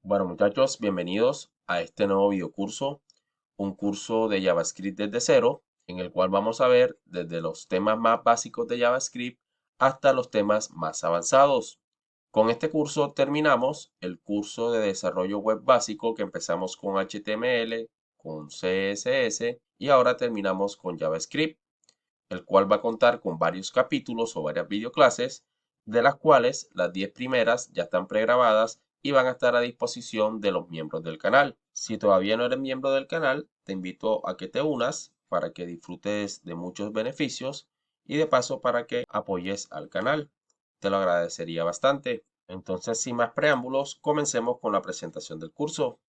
Bueno muchachos, bienvenidos a este nuevo videocurso, un curso de JavaScript desde cero, en el cual vamos a ver desde los temas más básicos de JavaScript hasta los temas más avanzados. Con este curso terminamos el curso de desarrollo web básico que empezamos con HTML, con CSS y ahora terminamos con JavaScript, el cual va a contar con varios capítulos o varias videoclases, de las cuales las 10 primeras ya están pregrabadas y van a estar a disposición de los miembros del canal. Si todavía no eres miembro del canal, te invito a que te unas para que disfrutes de muchos beneficios y de paso para que apoyes al canal. Te lo agradecería bastante. Entonces, sin más preámbulos, comencemos con la presentación del curso.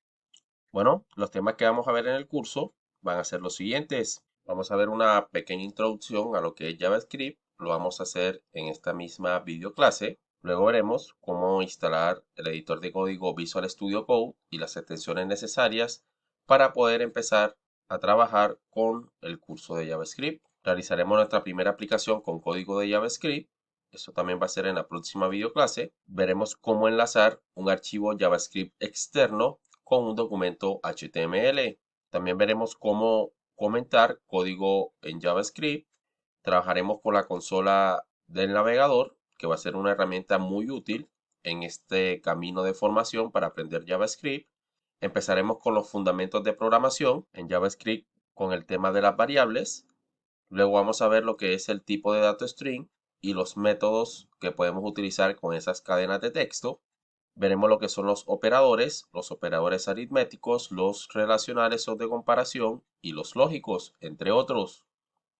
Bueno, los temas que vamos a ver en el curso van a ser los siguientes. Vamos a ver una pequeña introducción a lo que es JavaScript. Lo vamos a hacer en esta misma videoclase. Luego veremos cómo instalar el editor de código Visual Studio Code y las extensiones necesarias para poder empezar a trabajar con el curso de JavaScript. Realizaremos nuestra primera aplicación con código de JavaScript. Eso también va a ser en la próxima videoclase. Veremos cómo enlazar un archivo JavaScript externo con un documento HTML. También veremos cómo comentar código en JavaScript. Trabajaremos con la consola del navegador, que va a ser una herramienta muy útil en este camino de formación para aprender JavaScript. Empezaremos con los fundamentos de programación en JavaScript con el tema de las variables. Luego vamos a ver lo que es el tipo de dato string y los métodos que podemos utilizar con esas cadenas de texto. Veremos lo que son los operadores aritméticos, los relacionales o de comparación y los lógicos, entre otros.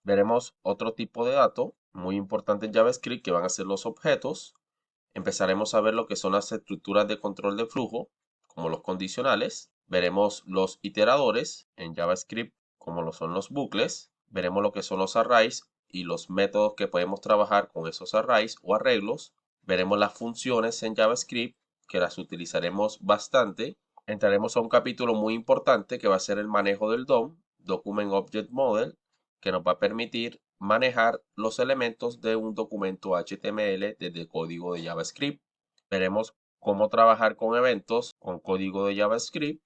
Veremos otro tipo de dato muy importante en JavaScript que van a ser los objetos. Empezaremos a ver lo que son las estructuras de control de flujo, como los condicionales. Veremos los iteradores en JavaScript, como lo son los bucles. Veremos lo que son los arrays y los métodos que podemos trabajar con esos arrays o arreglos. Veremos las funciones en JavaScript, que las utilizaremos bastante. Entraremos a un capítulo muy importante que va a ser el manejo del DOM, Document Object Model, que nos va a permitir manejar los elementos de un documento HTML desde código de JavaScript. Veremos cómo trabajar con eventos con código de JavaScript.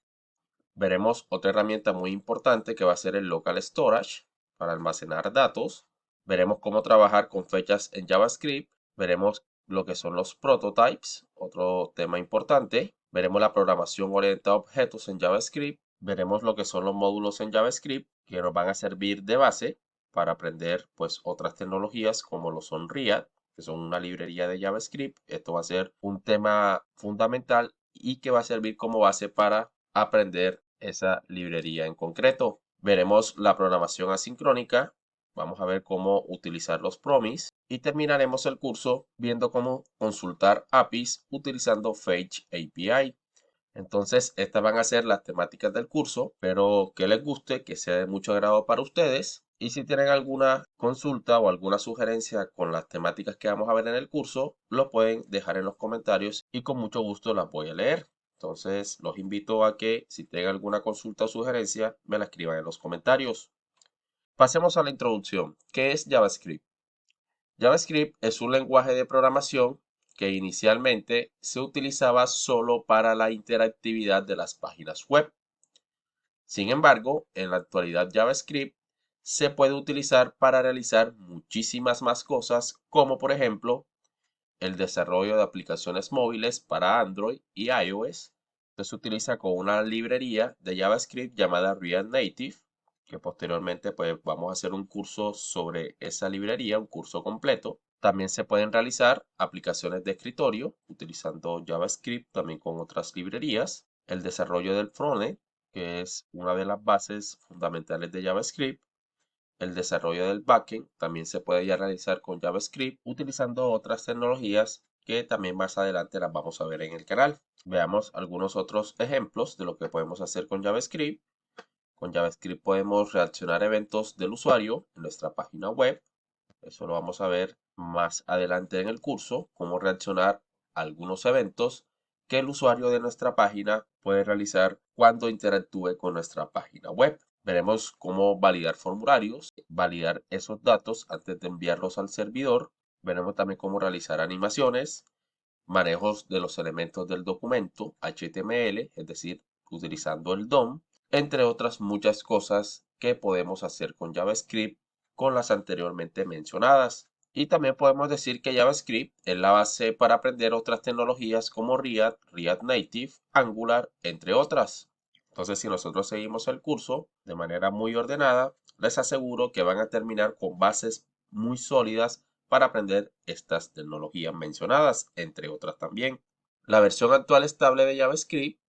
Veremos otra herramienta muy importante que va a ser el Local Storage para almacenar datos. Veremos cómo trabajar con fechas en JavaScript. Veremos lo que son los prototypes, otro tema importante. Veremos la programación orientada a objetos en JavaScript. Veremos lo que son los módulos en JavaScript que nos van a servir de base para aprender pues otras tecnologías como lo son React, que son una librería de JavaScript. Esto va a ser un tema fundamental y que va a servir como base para aprender esa librería en concreto. Veremos la programación asincrónica, vamos a ver cómo utilizar los promise y terminaremos el curso viendo cómo consultar APIs utilizando Fetch API. Entonces, estas van a ser las temáticas del curso. Espero que les guste, que sea de mucho agrado para ustedes. Y si tienen alguna consulta o alguna sugerencia con las temáticas que vamos a ver en el curso, lo pueden dejar en los comentarios y con mucho gusto las voy a leer. Entonces, los invito a que si tienen alguna consulta o sugerencia, me la escriban en los comentarios. Pasemos a la introducción. ¿Qué es JavaScript? JavaScript es un lenguaje de programación que inicialmente se utilizaba solo para la interactividad de las páginas web. Sin embargo, en la actualidad JavaScript se puede utilizar para realizar muchísimas más cosas, como por ejemplo el desarrollo de aplicaciones móviles para Android y iOS. Esto se utiliza con una librería de JavaScript llamada React Native, que posteriormente pues vamos a hacer un curso sobre esa librería, un curso completo. También se pueden realizar aplicaciones de escritorio utilizando JavaScript también con otras librerías. El desarrollo del frontend, que es una de las bases fundamentales de JavaScript. El desarrollo del backend también se puede ya realizar con JavaScript utilizando otras tecnologías que también más adelante las vamos a ver en el canal. Veamos algunos otros ejemplos de lo que podemos hacer con JavaScript. Con JavaScript podemos reaccionar a eventos del usuario en nuestra página web. Eso lo vamos a ver más adelante en el curso, cómo reaccionar a algunos eventos que el usuario de nuestra página puede realizar cuando interactúe con nuestra página web. Veremos cómo validar formularios, validar esos datos antes de enviarlos al servidor. Veremos también cómo realizar animaciones manejos de los elementos del documento HTML, es decir, utilizando el DOM, entre otras muchas cosas que podemos hacer con JavaScript con las anteriormente mencionadas. Y también podemos decir que JavaScript es la base para aprender otras tecnologías como React, React Native, Angular, entre otras. Entonces, si nosotros seguimos el curso de manera muy ordenada, les aseguro que van a terminar con bases muy sólidas para aprender estas tecnologías mencionadas, entre otras también. La versión actual estable de JavaScript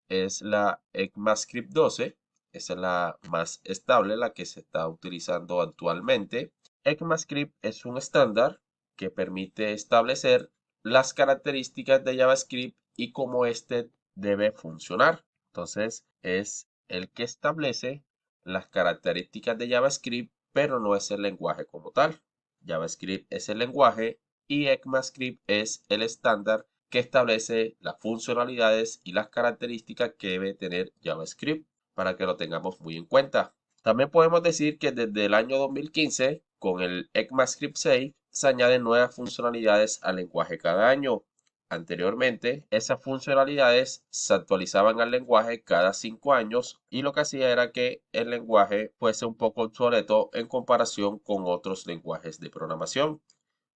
es la ECMAScript 12. Esa es la más estable, la que se está utilizando actualmente. ECMAScript es un estándar que permite establecer las características de JavaScript y cómo éste debe funcionar. Entonces, es el que establece las características de JavaScript, pero no es el lenguaje como tal. JavaScript es el lenguaje y ECMAScript es el estándar que establece las funcionalidades y las características que debe tener JavaScript para que lo tengamos muy en cuenta. También podemos decir que desde el año 2015, con el ECMAScript 6, se añaden nuevas funcionalidades al lenguaje cada año. Anteriormente, esas funcionalidades se actualizaban al lenguaje cada 5 años y lo que hacía era que el lenguaje fuese un poco obsoleto en comparación con otros lenguajes de programación.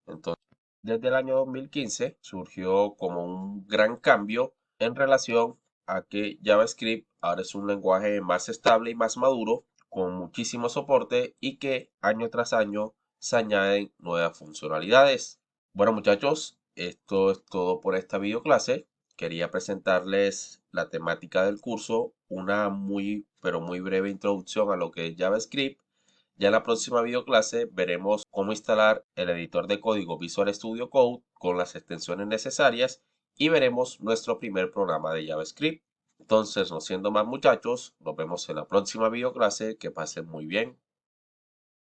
Entonces, desde el año 2015 surgió como un gran cambio en relación a que JavaScript ahora es un lenguaje más estable y más maduro, con muchísimo soporte y que año tras año se añaden nuevas funcionalidades. Bueno, muchachos, esto es todo por esta videoclase. Quería presentarles la temática del curso, una muy, pero muy breve introducción a lo que es JavaScript. Ya en la próxima videoclase veremos cómo instalar el editor de código Visual Studio Code con las extensiones necesarias y veremos nuestro primer programa de JavaScript. Entonces, no siendo más muchachos, nos vemos en la próxima videoclase. Que pasen muy bien.